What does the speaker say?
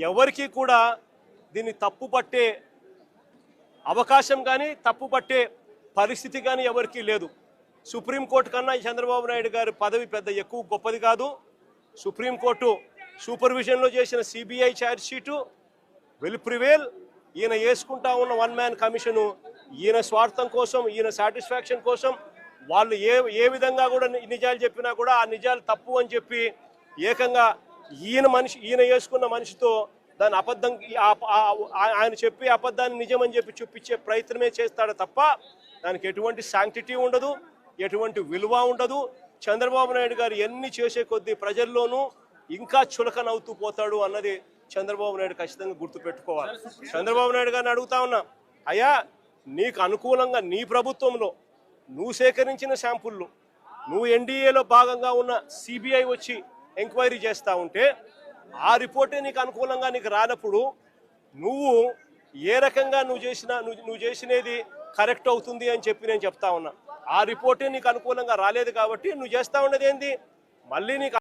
ఎవరికి కూడా దీన్ని తప్పు పట్టే అవకాశం కానీ తప్పు పట్టే పరిస్థితి కానీ ఎవరికీ లేదు. సుప్రీంకోర్టు కన్నా చంద్రబాబు నాయుడు గారి పదవి పెద్ద ఎక్కువ గొప్పది కాదు. సుప్రీంకోర్టు సూపర్విజన్లో చేసిన CBI charge sheet will prevail. ఈయన వేసుకుంటా ఉన్న వన్ మ్యాన్ కమిషను ఈయన స్వార్థం కోసం, ఈయన సాటిస్ఫాక్షన్ కోసం వాళ్ళు ఏ విధంగా కూడా నిజాలు చెప్పినా కూడా ఆ నిజాలు తప్పు అని చెప్పి ఏకంగా ఈయన వేసుకున్న మనిషితో దాని అబద్ధం ఆయన చెప్పి అబద్ధాన్ని నిజమని చెప్పి చూపించే ప్రయత్నమే చేస్తాడు తప్ప దానికి ఎటువంటి శాంక్టిటీ ఉండదు, ఎటువంటి విలువ ఉండదు. చంద్రబాబు నాయుడు గారు ఎన్ని చేసే కొద్దీ ప్రజల్లోనూ ఇంకా చులకనవుతూ పోతాడు అన్నది చంద్రబాబు నాయుడు ఖచ్చితంగా గుర్తుపెట్టుకోవాలి. చంద్రబాబు నాయుడు గారిని అడుగుతా ఉన్నా, అయ్యా నీకు అనుకూలంగా నీ ప్రభుత్వంలో నువ్వు సేకరించిన శాంపుళ్ళు, నువ్వు ఎన్డీఏలో భాగంగా ఉన్న సిబిఐ వచ్చి ఎంక్వైరీ చేస్తూ ఉంటే ఆ రిపోర్టే నీకు అనుకూలంగా నీకు రానప్పుడు నువ్వు ఏ రకంగా నువ్వు చేసినది కరెక్ట్ అవుతుంది అని చెప్పి నేను చెప్తా ఉన్నా. ఆ రిపోర్టే నీకు అనుకూలంగా రాలేదు కాబట్టి నువ్వు చేస్తా ఉన్నది ఏంది? మళ్ళీ నీకు